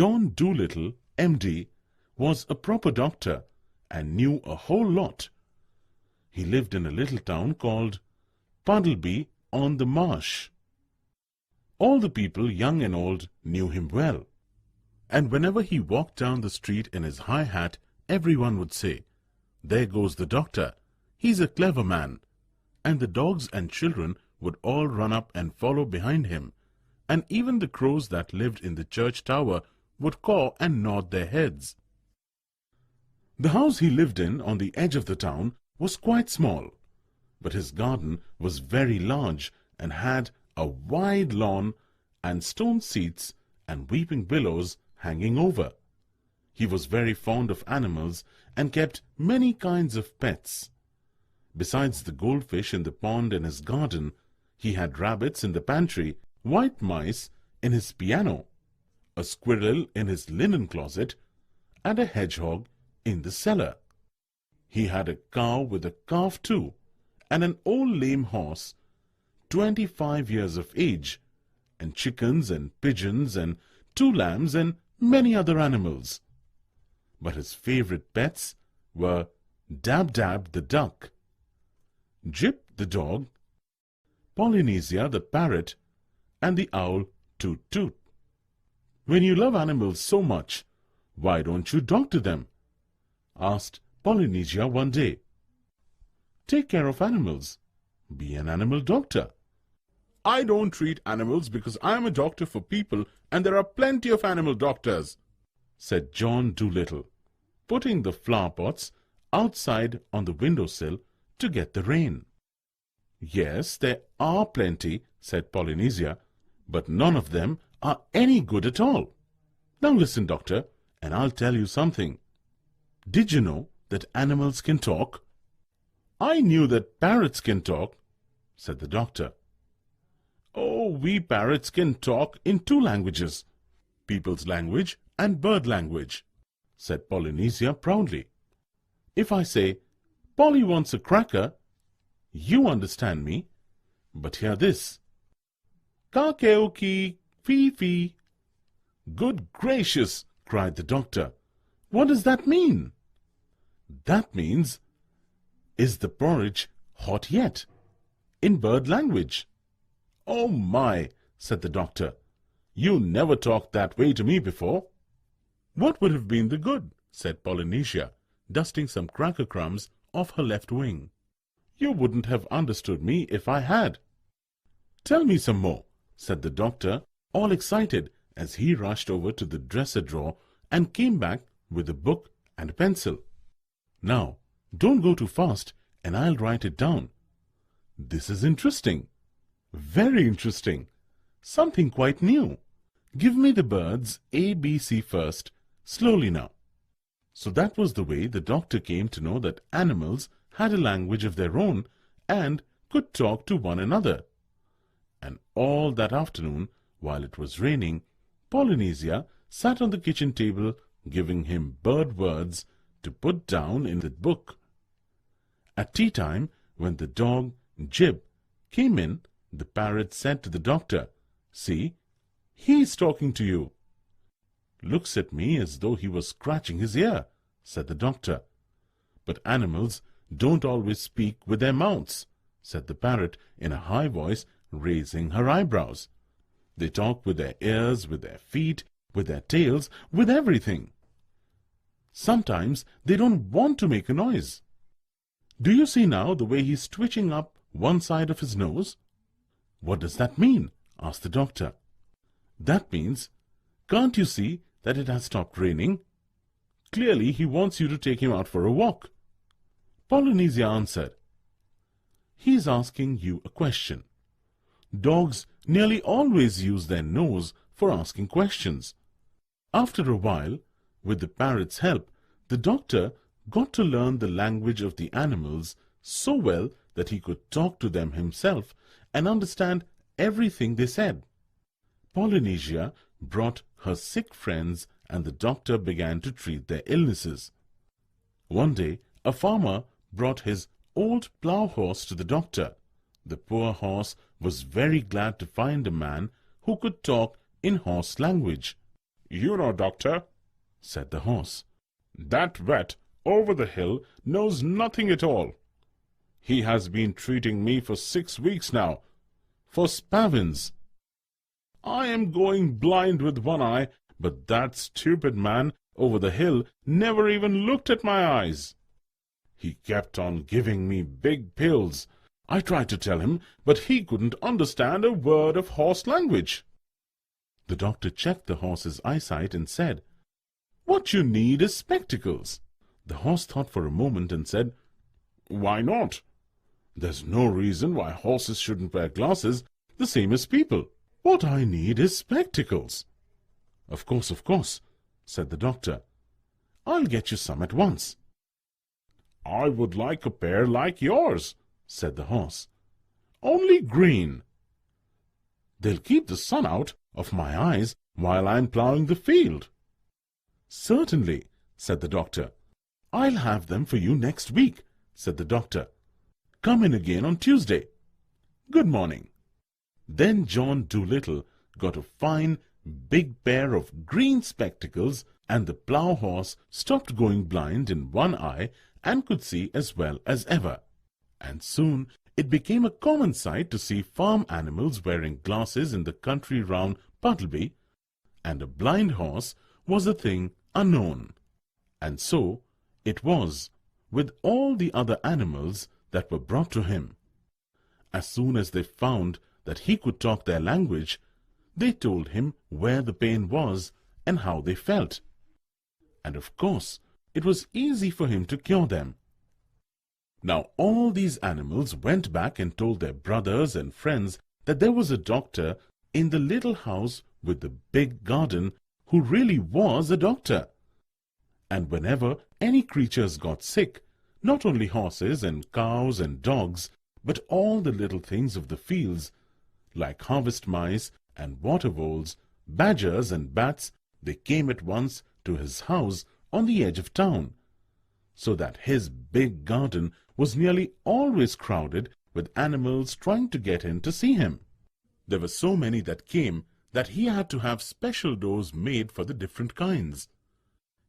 John Dolittle, M.D., was a proper doctor and knew a whole lot. He lived in a little town called Puddleby on the Marsh. All the people, young and old, knew him well, and whenever he walked down the street in his high hat, everyone would say, "There goes the doctor. He's a clever man." And the dogs and children would all run up and follow behind him, and even the crows that lived in the church tower would caw and nod their heads. The house he lived in on the edge of the town was quite small, but his garden was very large and had a wide lawn and stone seats and weeping willows hanging over. He was very fond of animals and kept many kinds of pets. Besides the goldfish in the pond in his garden, he had rabbits in the pantry, white mice in his piano, a squirrel in his linen closet, and a hedgehog in the cellar. He had a cow with a calf too, and an old lame horse, 25 years of age, and chickens and pigeons and 2 lambs and many other animals. But his favorite pets were Dab-Dab the duck, Jip the dog, Polynesia the parrot, and the owl Toot-Toot. "When you love animals so much, why don't you doctor them?" asked Polynesia one day. "Take care of animals. Be an animal doctor." "I don't treat animals because I am a doctor for people and there are plenty of animal doctors," said John Dolittle, putting the flower pots outside on the windowsill to get the rain. "Yes, there are plenty," said Polynesia, "but none of them are any good at all. Now listen, doctor, and I'll tell you something. Did you know that animals can talk?" "I knew that parrots can talk," said the doctor. "Oh, we parrots can talk in 2 languages, people's language and bird language," said Polynesia proudly. "If I say, 'Polly wants a cracker,' you understand me, but hear this: Ka-keo-ki, fee-fee." "Good gracious!" cried the doctor. "What does that mean?" "That means, 'Is the porridge hot yet?' in bird language." "Oh my!" said the doctor. "You never talked that way to me before." "What would have been the good?" said Polynesia, dusting some cracker crumbs off her left wing. "You wouldn't have understood me if I had." "Tell me some more," said the doctor, all excited as he rushed over to the dresser drawer and came back with a book and a pencil. "Now, don't go too fast and I'll write it down. This is interesting. Very interesting. Something quite new. Give me the birds A, B, C first, slowly now." So that was the way the doctor came to know that animals had a language of their own and could talk to one another. And all that afternoon, while it was raining, Polynesia sat on the kitchen table giving him bird words to put down in the book. At tea time, when the dog Jip came in, the parrot said to the doctor, "See, he's talking to you." "Looks at me as though he was scratching his ear," said the doctor. "But animals don't always speak with their mouths," said the parrot in a high voice, raising her eyebrows. "They talk with their ears, with their feet, with their tails, with everything. Sometimes they don't want to make a noise. Do you see now the way he's twitching up one side of his nose?" "What does that mean?" asked the doctor. "That means, can't you see that it has stopped raining? Clearly he wants you to take him out for a walk." Polynesia answered, "He's asking you a question. Dogs nearly always use their nose for asking questions." After a while, with the parrot's help, the doctor got to learn the language of the animals so well that he could talk to them himself and understand everything they said. Polynesia brought her sick friends and the doctor began to treat their illnesses. One day, a farmer brought his old plough horse to the doctor. The poor horse was very glad to find a man who could talk in horse language. "You know, doctor," said the horse, "that vet over the hill knows nothing at all. He has been treating me for 6 weeks now, for spavins. I am going blind with one eye, but that stupid man over the hill never even looked at my eyes. He kept on giving me big pills. I tried to tell him, but he couldn't understand a word of horse language." The doctor checked the horse's eyesight and said, "What you need is spectacles." The horse thought for a moment and said, "Why not? There's no reason why horses shouldn't wear glasses, the same as people. What I need is spectacles." Of course," said the doctor. "I'll get you some at once." "I would like a pair like yours," said the horse. "Only green." "They'll keep the sun out of my eyes while I'm plowing the field." "Certainly," said the doctor. "I'll have them for you next week," said the doctor. "Come in again on Tuesday. Good morning." Then John Dolittle got a fine, big pair of green spectacles, and the plough horse stopped going blind in one eye and could see as well as ever. And soon it became a common sight to see farm animals wearing glasses in the country round Puddleby, and a blind horse was a thing unknown. And so it was with all the other animals that were brought to him. As soon as they found that he could talk their language, they told him where the pain was and how they felt. And of course, it was easy for him to cure them. Now all these animals went back and told their brothers and friends that there was a doctor in the little house with the big garden who really was a doctor. And whenever any creatures got sick, not only horses and cows and dogs, but all the little things of the fields, like harvest mice and water voles, badgers and bats, they came at once to his house on the edge of town, so that his big garden was nearly always crowded with animals trying to get in to see him. There were so many that came that he had to have special doors made for the different kinds.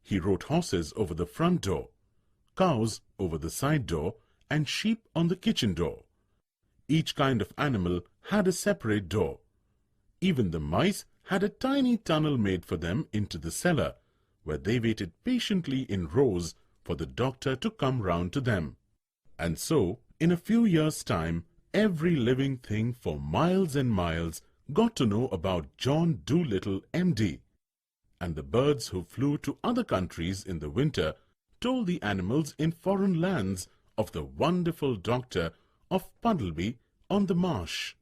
He wrote horses over the front door, cows over the side door, and sheep on the kitchen door. Each kind of animal had a separate door. Even the mice had a tiny tunnel made for them into the cellar, where they waited patiently in rows for the doctor to come round to them. And so, in a few years' time, every living thing for miles and miles got to know about John Dolittle, M.D., and the birds who flew to other countries in the winter told the animals in foreign lands of the wonderful doctor of Puddleby on the marsh,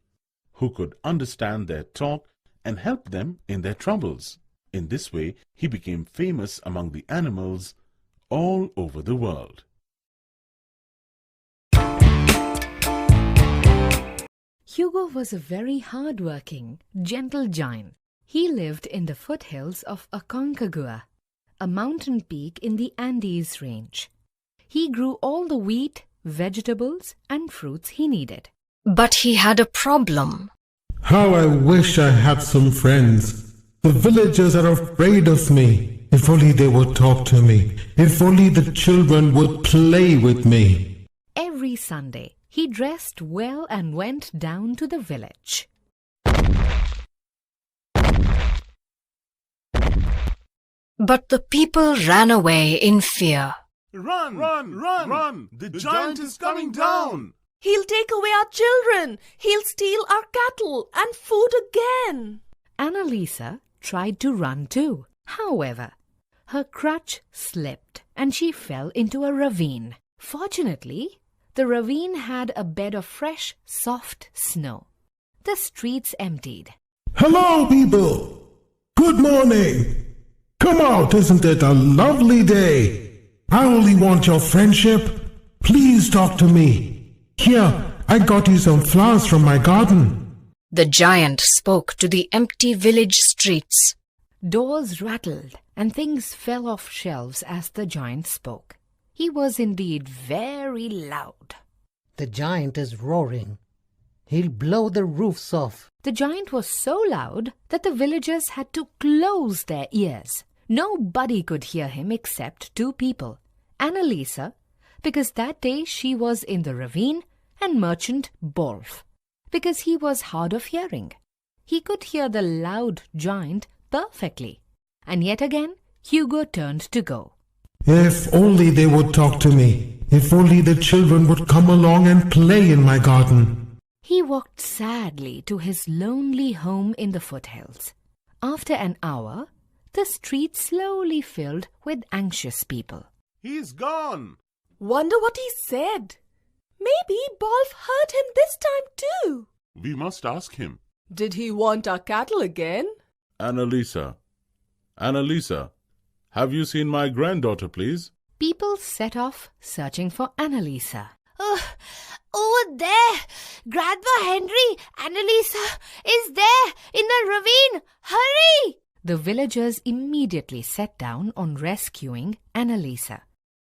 who could understand their talk and help them in their troubles. In this way, he became famous among the animals all over the world. Hugo was a very hard-working, gentle giant. He lived in the foothills of Aconcagua, a mountain peak in the Andes range. He grew all the wheat, vegetables, and fruits he needed. But he had a problem. How I wish I had some friends. The villagers are afraid of me. If only they would talk to me. If only the children would play with me. Every Sunday, he dressed well and went down to the village. But the people ran away in fear. Run! Run! Run! Run! The giant is coming down! He'll take away our children. He'll steal our cattle and food again. Annalisa tried to run too. However, her crutch slipped and she fell into a ravine. Fortunately, the ravine had a bed of fresh, soft snow. The streets emptied. Hello, people! Good morning! Come out, isn't it a lovely day? I only want your friendship. Please talk to me. Here, I got you some flowers from my garden. The giant spoke to the empty village streets. Doors rattled and things fell off shelves as the giant spoke. He was indeed very loud. The giant is roaring. He'll blow the roofs off. The giant was so loud that the villagers had to close their ears. Nobody could hear him except two people, Annalisa, because that day she was in the ravine, and merchant Bolf, because he was hard of hearing. He could hear the loud giant perfectly. And yet again, Hugo turned to go. If only they would talk to me. If only the children would come along and play in my garden. He walked sadly to his lonely home in the foothills. After an hour, the street slowly filled with anxious people. He's gone. Wonder what he said. Maybe Bolf heard him this time too. We must ask him. Did he want our cattle again? Annalisa, have you seen my granddaughter, please? People set off searching for Annalisa. Over there! Grandpa Henry, Annalisa is there in the ravine! Hurry! The villagers immediately set down on rescuing Annalisa.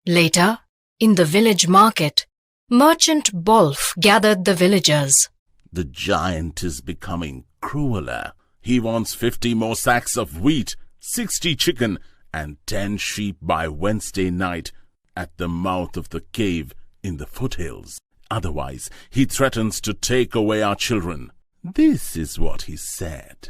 Later, in the village market, merchant Bolf gathered the villagers. The giant is becoming crueler. He wants 50 more sacks of wheat, 60 chicken, and 10 sheep by Wednesday night at the mouth of the cave in the foothills. Otherwise, he threatens to take away our children. This is what he said.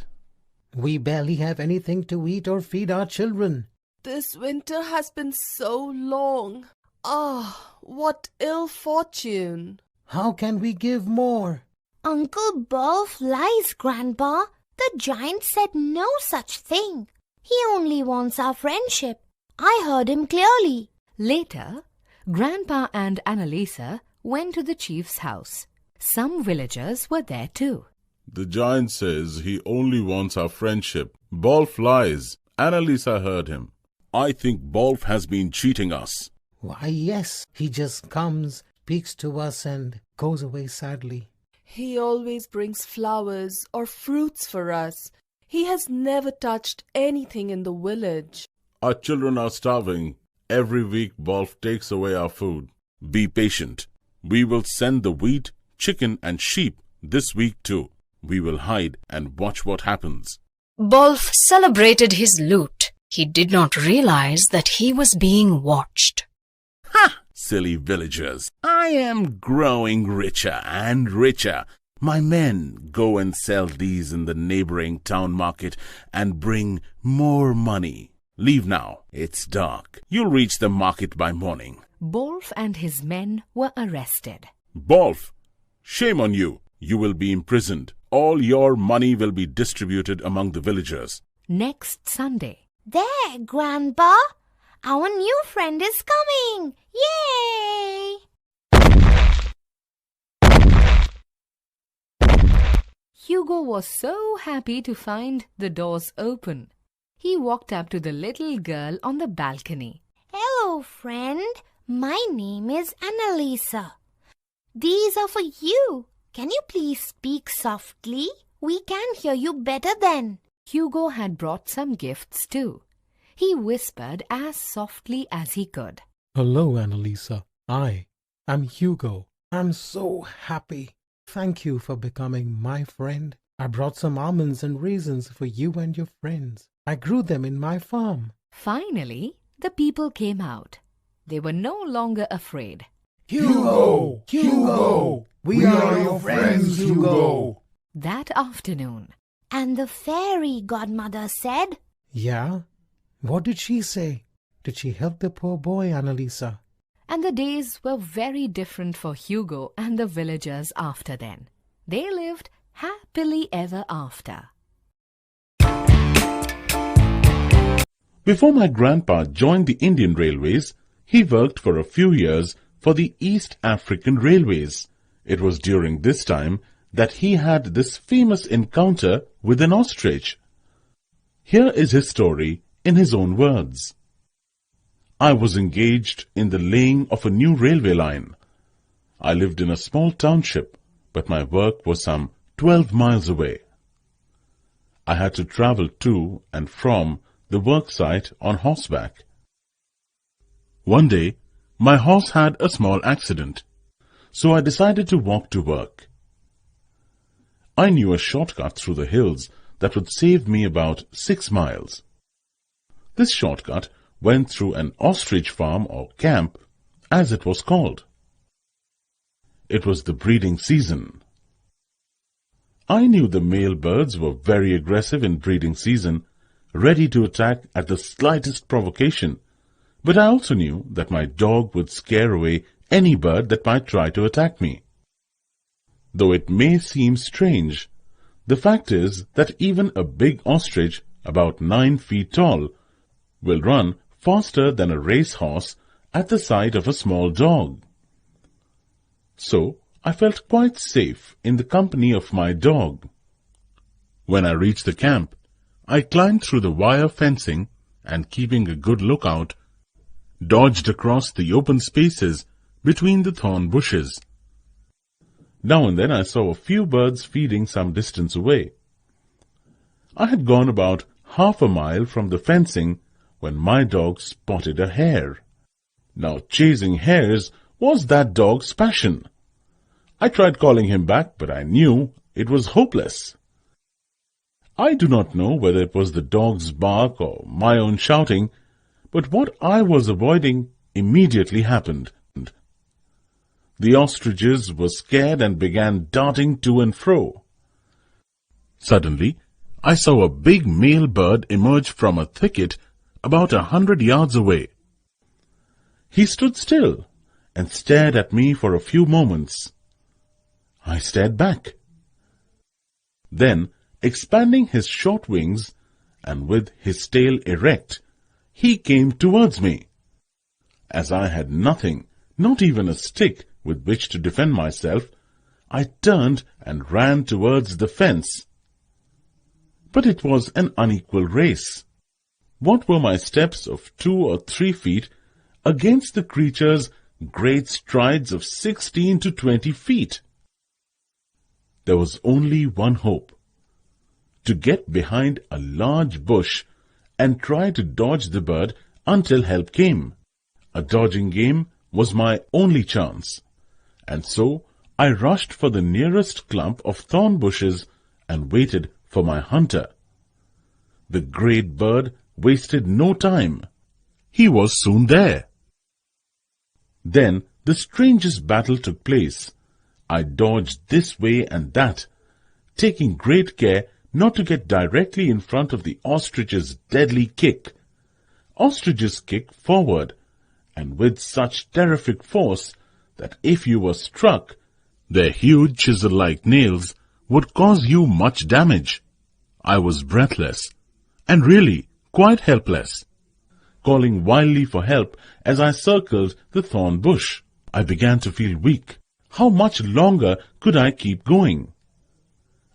We barely have anything to eat or feed our children. This winter has been so long. Ah, what ill fortune. How can we give more? Uncle Bolf lies, Grandpa. The giant said no such thing. He only wants our friendship. I heard him clearly. Later, Grandpa and Annalisa went to the chief's house. Some villagers were there too. The giant says he only wants our friendship. Bolf lies. Annalisa heard him. I think Bolf has been cheating us. Why, yes. He just comes, speaks to us and goes away sadly. He always brings flowers or fruits for us. He has never touched anything in the village. Our children are starving. Every week Bolf takes away our food. Be patient. We will send the wheat, chicken and sheep this week too. We will hide and watch what happens. Bolf celebrated his loot. He did not realize that he was being watched. Ha! Silly villagers. I am growing richer and richer. My men go and sell these in the neighboring town market and bring more money. Leave now. It's dark. You'll reach the market by morning. Bolf and his men were arrested. Bolf, shame on you. You will be imprisoned. All your money will be distributed among the villagers. Next Sunday, There, Grandpa. Our new friend is coming. Yay! Hugo was so happy to find the doors open. He walked up to the little girl on the balcony. Hello, friend. My name is Annalisa. These are for you. Can you please speak softly? We can hear you better then. Hugo had brought some gifts too. He whispered as softly as he could. Hello, Annalisa. I'm Hugo. I'm so happy. Thank you for becoming my friend. I brought some almonds and raisins for you and your friends. I grew them in my farm. Finally, the people came out. They were no longer afraid. Hugo! Hugo! We are your friends, Hugo! That afternoon, And the fairy godmother said, Yeah? What did she say? Did she help the poor boy, Annalisa? and the days were very different for Hugo and the villagers after then. They lived happily ever after. Before my grandpa joined the Indian Railways, he worked for a few years for the East African Railways. It was during this time that he had this famous encounter with an ostrich. Here is his story in his own words. I was engaged in the laying of a new railway line. I lived in a small township, but my work was some 12 miles away. I had to travel to and from the work site on horseback. One day, my horse had a small accident, so I decided to walk to work. I knew a shortcut through the hills that would save me about 6 miles. This shortcut went through an ostrich farm or camp, as it was called. It was the breeding season. I knew the male birds were very aggressive in breeding season, ready to attack at the slightest provocation, but I also knew that my dog would scare away any bird that might try to attack me. Though it may seem strange, the fact is that even a big ostrich, about 9 feet tall, will run faster than a racehorse at the sight of a small dog. So I felt quite safe in the company of my dog. When I reached the camp, I climbed through the wire fencing and, keeping a good lookout, dodged across the open spaces between the thorn bushes. Now and then I saw a few birds feeding some distance away. I had gone about half a mile from the fencing when my dog spotted a hare. Now, chasing hares was that dog's passion. I tried calling him back, but I knew it was hopeless. I do not know whether it was the dog's bark or my own shouting, but what I was avoiding immediately happened. The ostriches were scared and began darting to and fro. Suddenly, I saw a big male bird emerge from a thicket about 100 yards away. He stood still and stared at me for a few moments. I stared back. Then, expanding his short wings and with his tail erect, he came towards me. As I had nothing, not even a stick, with which to defend myself, I turned and ran towards the fence. But it was an unequal race. What were my steps of 2 or 3 feet against the creature's great strides of 16 to 20 feet? There was only one hope: to get behind a large bush and try to dodge the bird until help came. A dodging game was my only chance, and so I rushed for the nearest clump of thorn bushes and waited for my hunter. The great bird wasted no time. He was soon there. Then the strangest battle took place. I dodged this way and that, taking great care not to get directly in front of the ostrich's deadly kick. Ostriches kick forward, and with such terrific force that if you were struck, their huge chisel-like nails would cause you much damage. I was breathless, and really quite helpless. Calling wildly for help as I circled the thorn bush, I began to feel weak. How much longer could I keep going?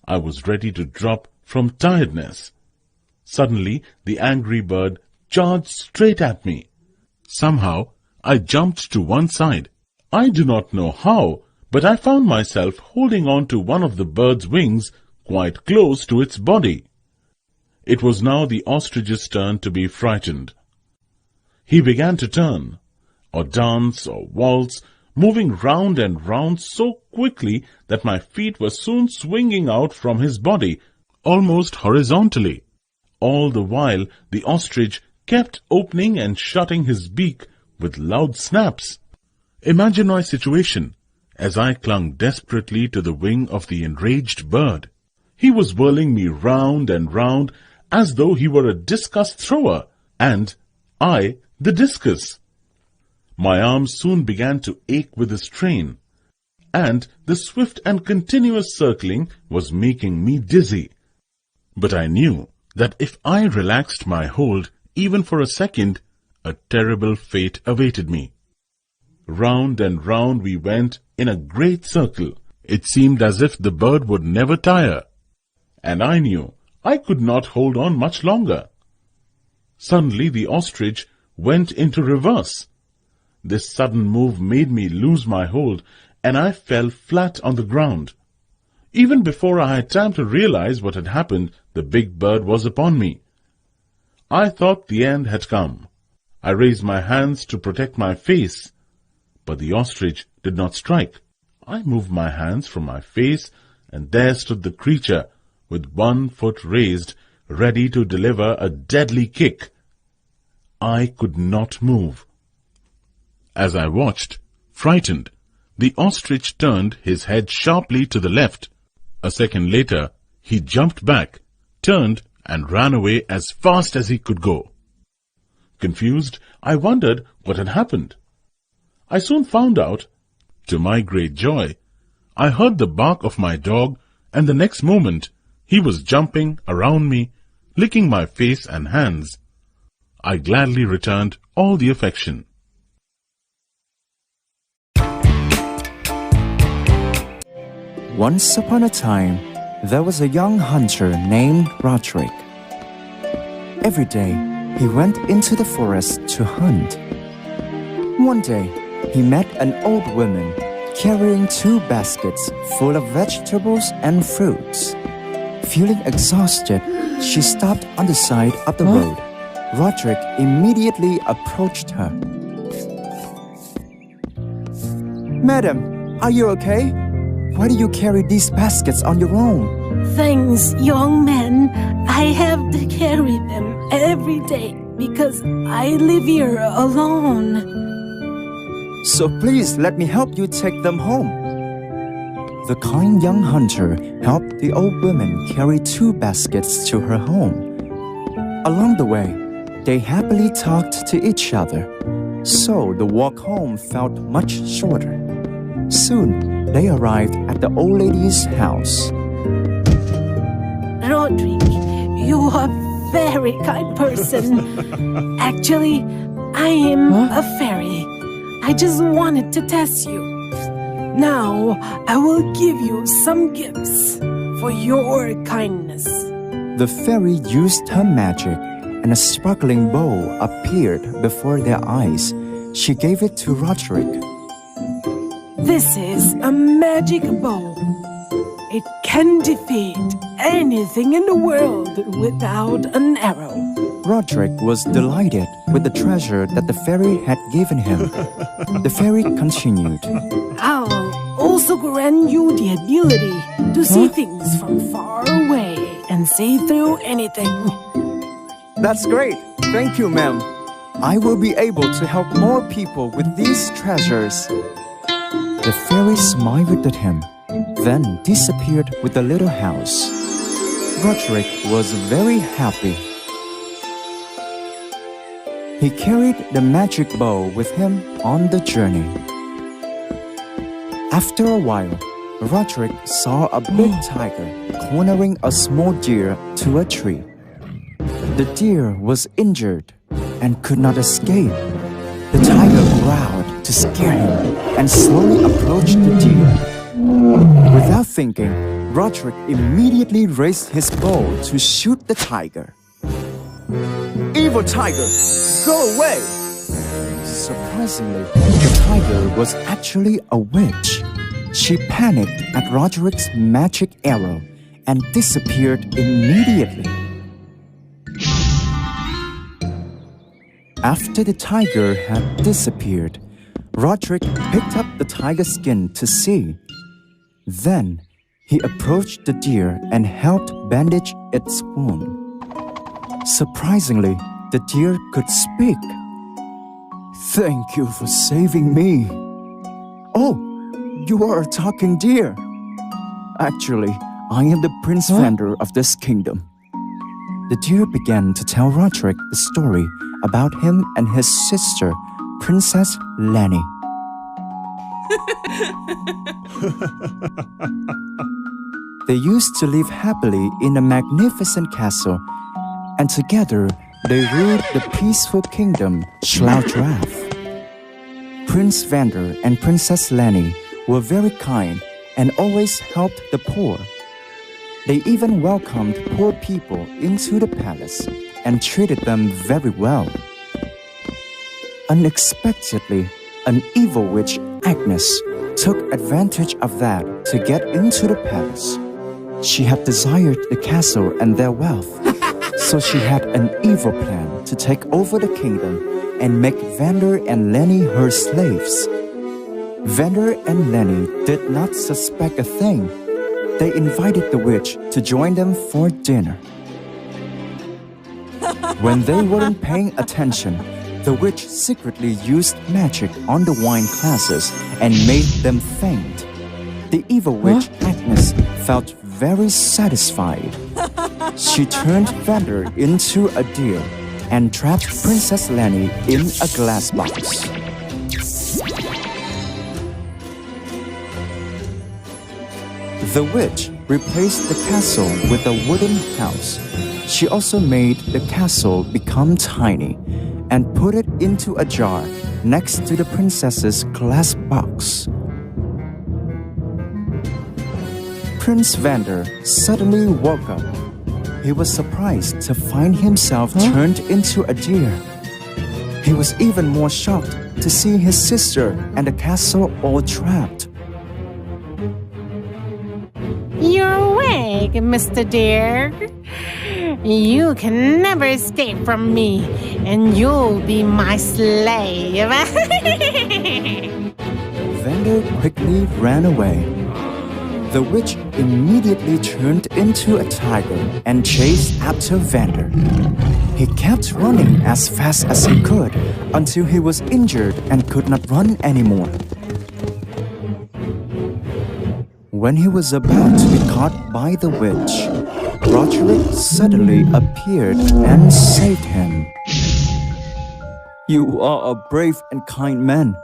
I was ready to drop from tiredness. Suddenly, the angry bird charged straight at me. Somehow, I jumped to one side. I do not know how, but I found myself holding on to one of the bird's wings quite close to its body. It was now the ostrich's turn to be frightened. He began to turn, or dance, or waltz, moving round and round so quickly that my feet were soon swinging out from his body, almost horizontally. All the while, the ostrich kept opening and shutting his beak with loud snaps. Imagine my situation as I clung desperately to the wing of the enraged bird. He was whirling me round and round as though he were a discus thrower, and I the discus. My arms soon began to ache with the strain, and the swift and continuous circling was making me dizzy. But I knew that if I relaxed my hold even for a second, a terrible fate awaited me. Round and round we went in a great circle. It seemed as if the bird would never tire, and I knew I could not hold on much longer. Suddenly the ostrich went into reverse. This sudden move made me lose my hold, and I fell flat on the ground. Even before I had time to realize what had happened, the big bird was upon me. I thought the end had come. I raised my hands to protect my face, but the ostrich did not strike. I moved my hands from my face and there stood the creature with one foot raised, ready to deliver a deadly kick. I could not move. As I watched, frightened, the ostrich turned his head sharply to the left. A second later, he jumped back, turned, and ran away as fast as he could go. Confused, I wondered what had happened. I soon found out. To my great joy, I heard the bark of my dog, and the next moment he was jumping around me, licking my face and hands. I gladly returned all the affection. Once upon a time, there was a young hunter named Roderick. Every day, he went into the forest to hunt. One day, he met an old woman carrying 2 baskets full of vegetables and fruits. Feeling exhausted, she stopped on the side of the road. Roderick immediately approached her. "Madam, are you okay? Why do you carry these baskets on your own?" Thanks, young man. I have to carry them every day because I live here alone. "So please let me help you take them home." The kind young hunter helped the old woman carry 2 baskets to her home. Along the way, they happily talked to each other, so the walk home felt much shorter. Soon, they arrived at the old lady's house. Roderick, you are a very kind person. Actually, I am a fairy. I just wanted to test you. Now, I will give you some gifts for your kindness. The fairy used her magic, and a sparkling bowl appeared before their eyes. She gave it to Roderick. This is a magic bow. It can defeat anything in the world without an arrow. Roderick was delighted with the treasure that the fairy had given him. The fairy continued. I'll also grant you the ability to see things from far away and see through anything. "That's great. Thank you, ma'am. I will be able to help more people with these treasures." The fairy smiled at him, then disappeared with the little house. Roderick was very happy. He carried the magic bow with him on the journey. After a while, Roderick saw a big tiger cornering a small deer to a tree. The deer was injured and could not escape. The tiger growled to scare him and slowly approached the deer. Without thinking, Roderick immediately raised his bow to shoot the tiger. "Evil tiger, go away!" Surprisingly, the tiger was actually a witch. She panicked at Roderick's magic arrow and disappeared immediately. After the tiger had disappeared, Roderick picked up the tiger's skin to see. Then, he approached the deer and helped bandage its wound. Surprisingly, the deer could speak. "Thank you for saving me." "Oh, you are a talking deer." "Actually, I am the Prince Vander of this kingdom." The deer began to tell Roderick the story about him and his sister, Princess Lenny. They used to live happily in a magnificent castle, and together they ruled the peaceful kingdom Schlaudraff. Prince Vander and Princess Lenny were very kind and always helped the poor. They even welcomed poor people into the palace and treated them very well. Unexpectedly, an evil witch, Agnes, took advantage of that to get into the palace. She had desired the castle and their wealth, so she had an evil plan to take over the kingdom and make Vander and Lenny her slaves. Vander and Lenny did not suspect a thing. they invited the witch to join them for dinner. When they weren't paying attention, the witch secretly used magic on the wine glasses and made them faint. The evil witch Agnes felt very satisfied. She turned Vander into a deer and trapped Princess Lenny in a glass box. The witch replaced the castle with a wooden house. She also made the castle become tiny and put it into a jar next to the princess's glass box. Prince Vander suddenly woke up. He was surprised to find himself turned into a deer. He was even more shocked to see his sister and the castle all trapped. You're awake, Mr. Deer. You can never escape from me, and you'll be my slave. Vander quickly ran away. The witch immediately turned into a tiger and chased after Vander. He kept running as fast as he could until he was injured and could not run anymore. When he was about to be caught by the witch, Roderick suddenly appeared and saved him. You are a brave and kind man.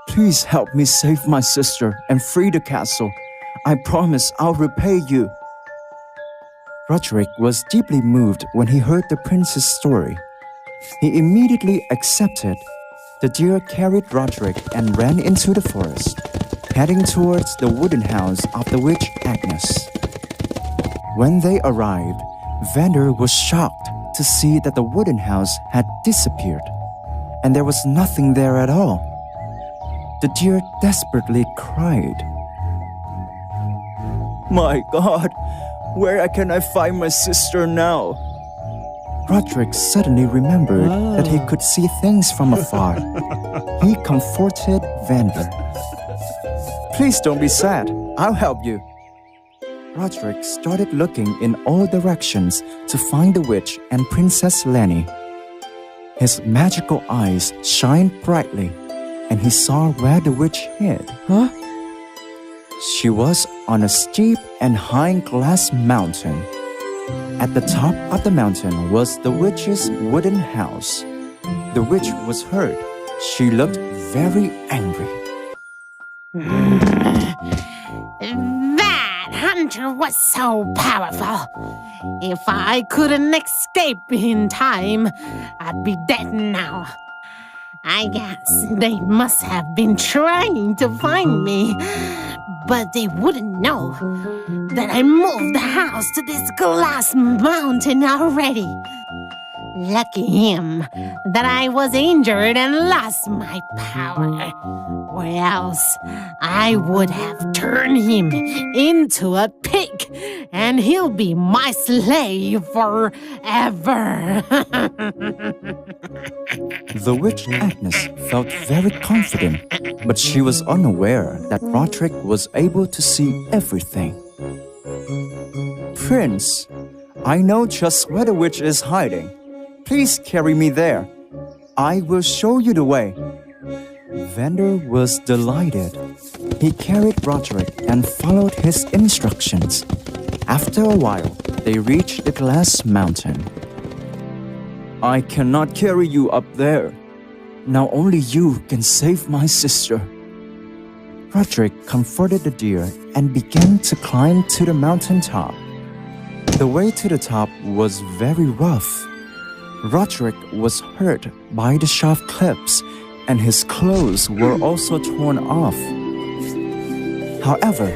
Please help me save my sister and free the castle. I promise I'll repay you. Roderick was deeply moved when he heard the prince's story. He immediately accepted. The deer carried Roderick and ran into the forest, heading towards the wooden house of the witch Agnes. When they arrived, Vander was shocked to see that the wooden house had disappeared, and there was nothing there at all. The deer desperately cried. My God, where can I find my sister now? Roderick suddenly remembered that he could see things from afar. He comforted Vander. Please don't be sad. I'll help you. Roderick started looking in all directions to find the witch and Princess Lenny. His magical eyes shined brightly, and he saw where the witch hid. She was on a steep and high glass mountain. At the top of the mountain was the witch's wooden house. The witch was hurt. She looked very angry. That hunter was so powerful. If I couldn't escape in time, I'd be dead now. I guess they must have been trying to find me, but they wouldn't know that I moved the house to this glass mountain already. Lucky him that I was injured and lost my power, or else I would have turned him into a pig, and he'll be my slave forever. The witch Agnes felt very confident, but she was unaware that Roderick was able to see everything. Prince, I know just where the witch is hiding. Please carry me there. I will show you the way. Vander was delighted. He carried Roderick and followed his instructions. After a while, they reached the glass mountain. I cannot carry you up there. Now only you can save my sister. Roderick comforted the deer and began to climb to the mountain top. The way to the top was very rough. Roderick was hurt by the sharp cliffs, and his clothes were also torn off. However,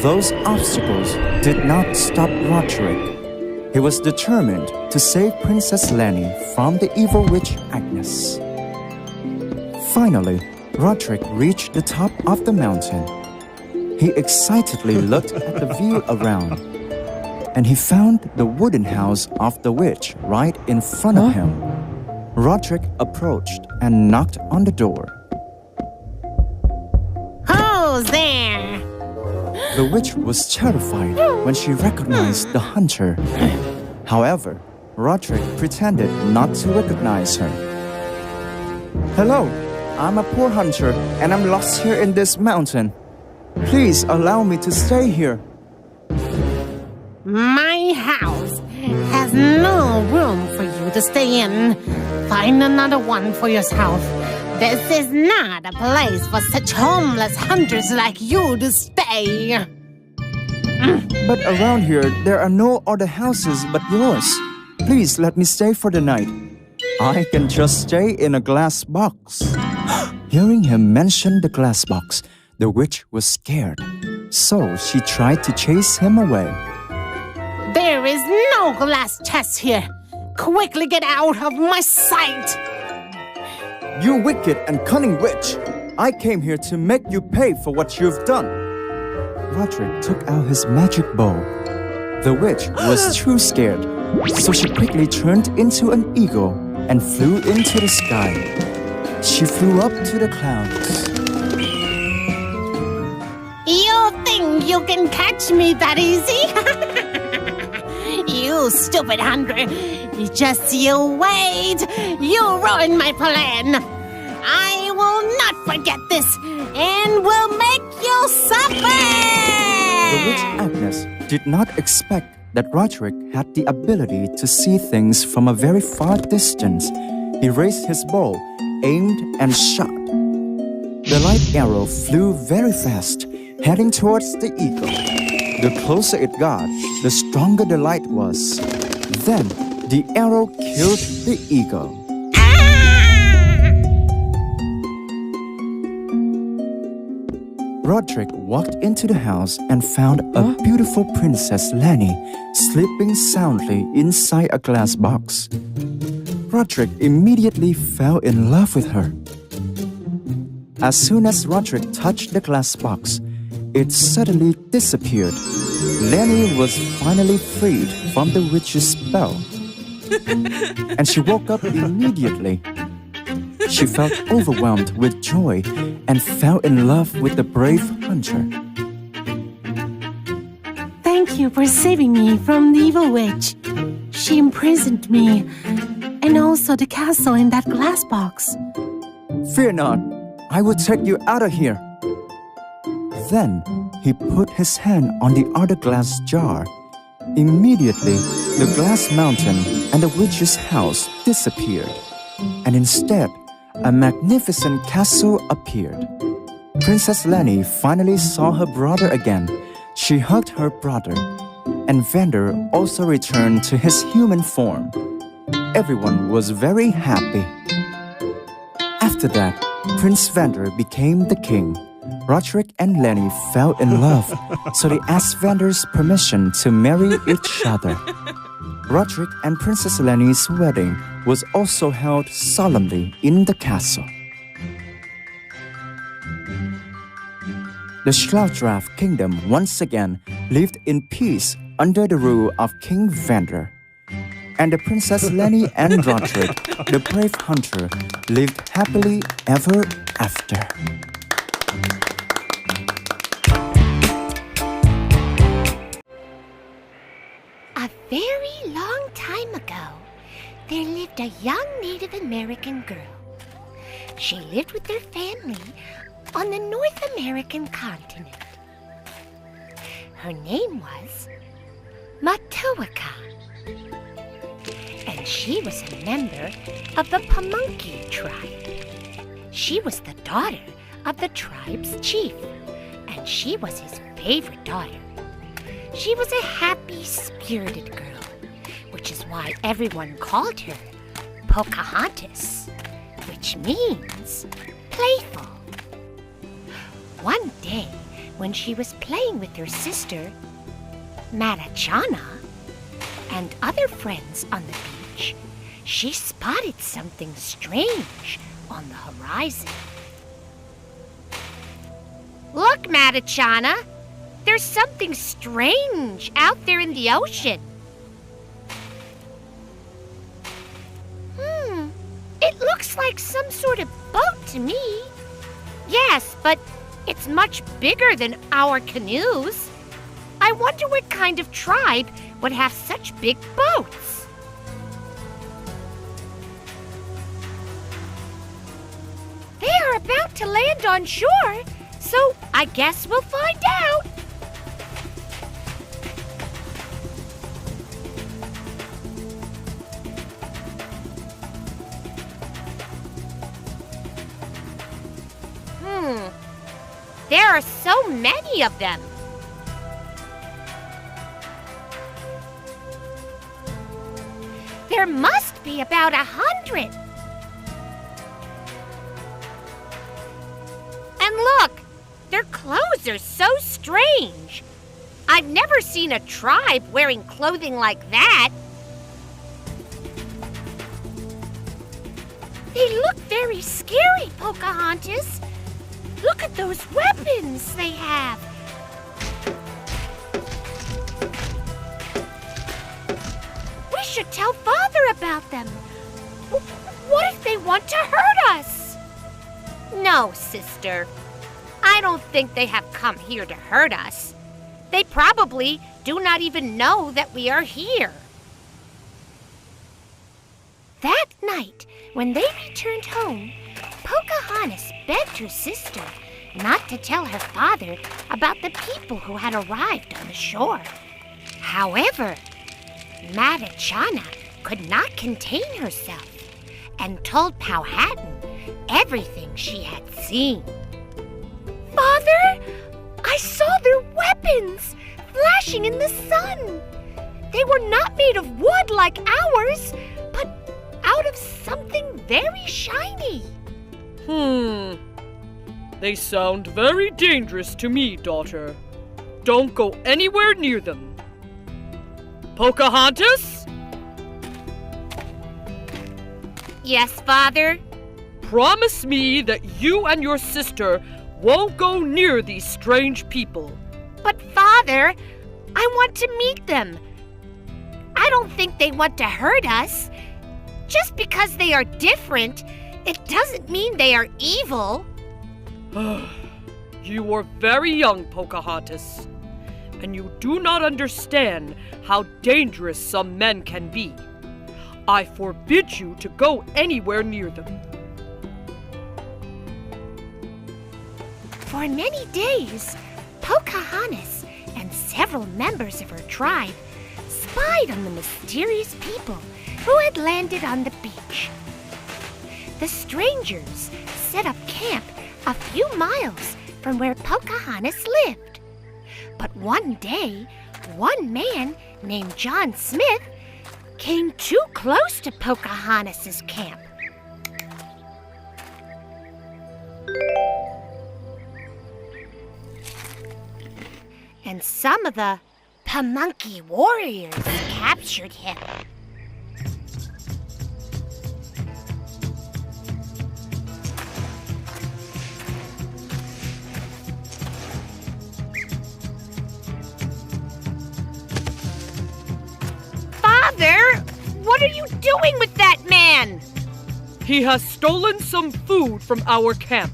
those obstacles did not stop Roderick. He was determined to save Princess Lenny from the evil witch Agnes. Finally, Roderick reached the top of the mountain. He excitedly looked at the view around, and he found the wooden house of the witch right in front of him. Roderick approached and knocked on the door. Who's there? The witch was terrified when she recognized the hunter. However, Roderick pretended not to recognize her. Hello, I'm a poor hunter and I'm lost here in this mountain. Please allow me to stay here. My house has no room for you to stay in. Find another one for yourself. This is not a place for such homeless hunters like you to stay. But around here, there are no other houses but yours. Please let me stay for the night. I can just stay in a glass box. Hearing him mention the glass box, the witch was scared. So she tried to chase him away. There is no glass chest here. Quickly get out of my sight. You wicked and cunning witch! I came here to make you pay for what you've done. Roderick took out his magic bow. The witch was too scared, so she quickly turned into an eagle and flew into the sky. She flew up to the clouds. You think you can catch me that easy? You stupid hunter. Just you wait. You ruined my plan. I will not forget this and will make you suffer. The witch Agnes did not expect that Roderick had the ability to see things from a very far distance. He raised his bow, aimed, and shot. The light arrow flew very fast, heading towards the eagle. The closer it got, the stronger the light was. Then, the arrow killed the eagle. Roderick walked into the house and found a beautiful Princess Lenny sleeping soundly inside a glass box. Roderick immediately fell in love with her. As soon as Roderick touched the glass box, it suddenly disappeared. Lenny was finally freed from the witch's spell. And she woke up immediately. She felt overwhelmed with joy and fell in love with the brave hunter. Thank you for saving me from the evil witch. She imprisoned me, and also the castle in that glass box. Fear not, I will take you out of here. Then he put his hand on the other glass jar. Immediately, the glass mountain and the witch's house disappeared, and instead, a magnificent castle appeared. Princess Lenny finally saw her brother again. She hugged her brother, and Vander also returned to his human form. Everyone was very happy. After that, Prince Vander became the king. Roderick and Lenny fell in love, so they asked Vander's permission to marry each other. Roderick and Princess Lenny's wedding was also held solemnly in the castle. The Schlaudraff kingdom once again lived in peace under the rule of King Vander. And the Princess Lenny and Roderick, the brave hunter, lived happily ever after. A very long time ago, there lived a young Native American girl. She lived with her family on the North American continent. Her name was Matoaka, and she was a member of the Pamunkey tribe. She was the daughter of the tribe's chief, and she was his favorite daughter. She was a happy-spirited girl, which is why everyone called her Pocahontas, which means playful. One day, when she was playing with her sister, Matachana, and other friends on the beach, she spotted something strange on the horizon. Look, Matachana! There's something strange out there in the ocean. It looks like some sort of boat to me. Yes, but It's much bigger than our canoes. I wonder what kind of tribe would have such big boats. They are about to land on shore, so I guess we'll find out. There are so many of them. There must be about 100. And look, their clothes are so strange. I've never seen a tribe wearing clothing like that. They look very scary, Pocahontas. Look at those weapons they have. We should tell Father about them. What if they want to hurt us? No, sister. I don't think they have come here to hurt us. They probably do not even know that we are here. That night, when they returned home, Pocahontas begged her sister not to tell her father about the people who had arrived on the shore. However, Marichana could not contain herself and told Powhatan everything she had seen. Father, I saw their weapons flashing in the sun. They were not made of wood like ours, but out of something very shiny. They sound very dangerous to me, daughter. Don't go anywhere near them. Pocahontas? Yes, Father? Promise me that you and your sister won't go near these strange people. But Father, I want to meet them. I don't think they want to hurt us. Just because they are different, it doesn't mean they are evil. You are very young, Pocahontas, and you do not understand how dangerous some men can be. I forbid you to go anywhere near them. For many days, Pocahontas and several members of her tribe spied on the mysterious people who had landed on the beach. The strangers set up camp a few miles from where Pocahontas lived. But one day, one man named John Smith came too close to Pocahontas' camp. And some of the Pamunkey warriors captured him. Father, what are you doing with that man? He has stolen some food from our camp.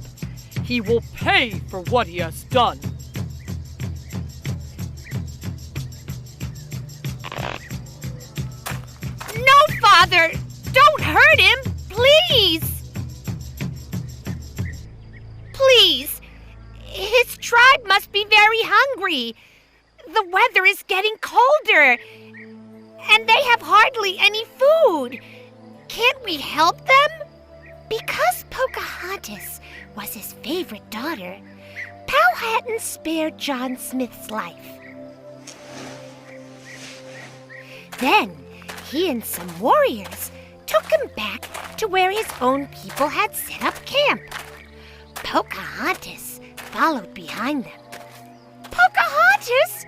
He will pay for what he has done. No, Father! Don't hurt him! Please! Please! His tribe must be very hungry. The weather is getting colder, and they have hardly any food. Can't we help them? Because Pocahontas was his favorite daughter, Powhatan spared John Smith's life. Then he and some warriors took him back to where his own people had set up camp. Pocahontas followed behind them. Pocahontas!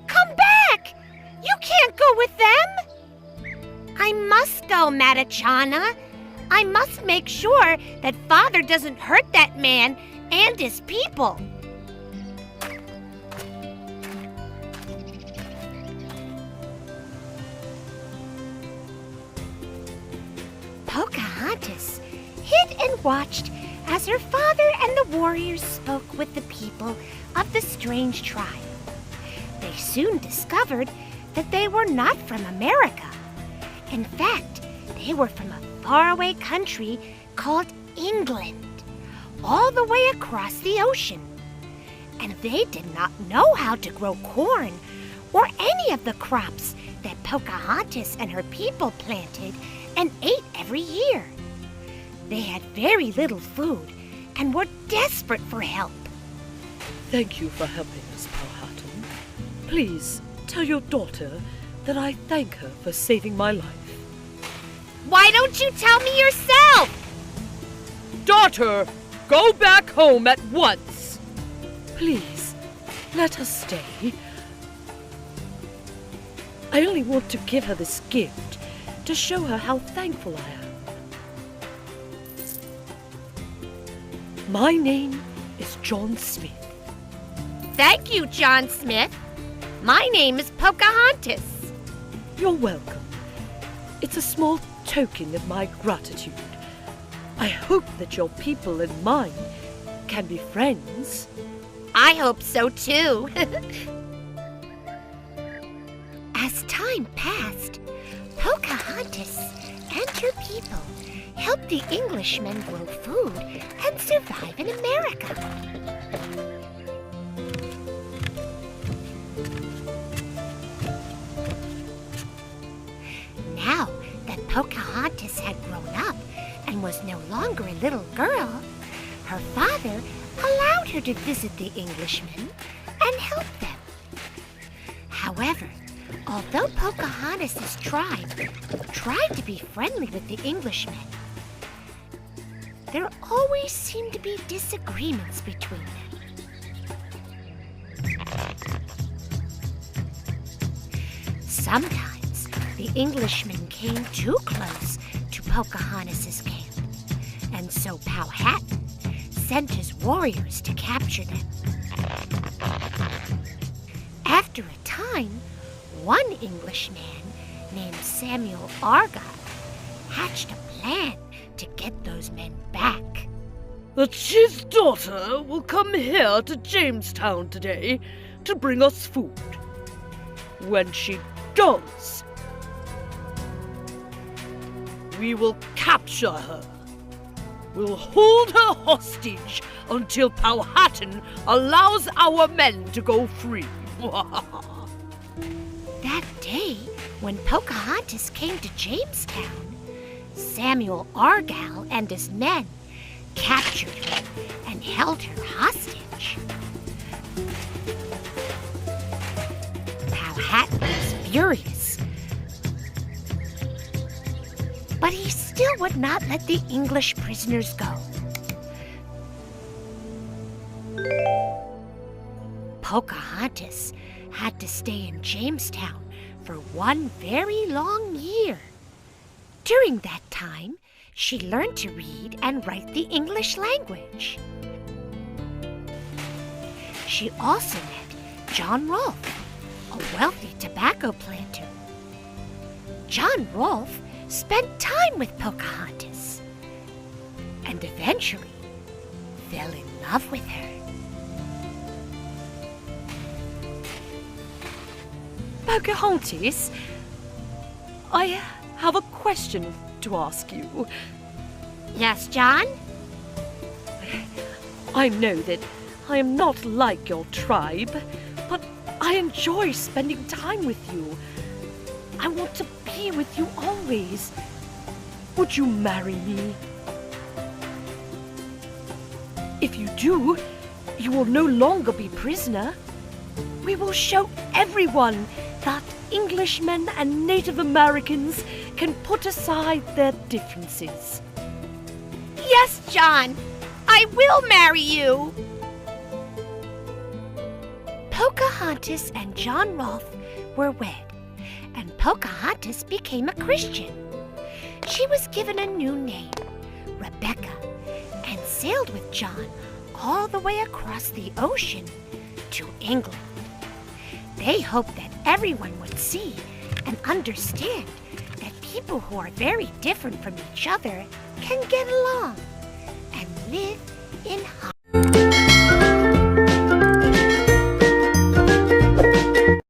Come back! You can't go with them! I must go, Marichana. I must make sure that Father doesn't hurt that man and his people. Pocahontas hid and watched as her father and the warriors spoke with the people of the strange tribe. They soon discovered that they were not from America. In fact, they were from a faraway country called England, all the way across the ocean. And they did not know how to grow corn or any of the crops that Pocahontas and her people planted and ate every year. They had very little food and were desperate for help. Thank you for helping us, Powhatan. Please tell your daughter that I thank her for saving my life. Why don't you tell me yourself? Daughter, go back home at once. Please, let her stay. I only want to give her this gift to show her how thankful I am. My name is John Smith. Thank you, John Smith. My name is Pocahontas. You're welcome. It's a small token of my gratitude. I hope that your people and mine can be friends. I hope so too. As time passed, Pocahontas and her people helped the Englishmen grow food and survive in America. Now that Pocahontas had grown up and was no longer a little girl, her father allowed her to visit the Englishmen and help them. However, although Pocahontas' tribe tried to be friendly with the Englishmen, there always seemed to be disagreements between them. Sometimes the Englishmen came too close to Pocahontas' camp, and so Powhatan sent his warriors to capture them. After a time, one Englishman named Samuel Argyle hatched a plan to get those men back. The chief's daughter will come here to Jamestown today to bring us food. When she does, we will capture her. We'll hold her hostage until Powhatan allows our men to go free. That day, when Pocahontas came to Jamestown, Samuel Argyle and his men captured her and held her hostage. Powhatan was furious, but he still would not let the English prisoners go. Pocahontas had to stay in Jamestown for one very long year. During that time, she learned to read and write the English language. She also met John Rolfe, a wealthy tobacco planter. John Rolfe spent time with Pocahontas and eventually fell in love with her. Pocahontas, I have a question to ask you. Yes, John? I know that I am not like your tribe, but I enjoy spending time with you. I want to be with you always. Would you marry me? If you do, you will no longer be prisoner. We will show everyone that Englishmen and Native Americans can put aside their differences. Yes, John, I will marry you. Pocahontas and John Rolfe were wed, and Pocahontas became a Christian. She was given a new name, Rebecca, and sailed with John all the way across the ocean to England. They hoped that everyone would see and understand that people who are very different from each other can get along and live in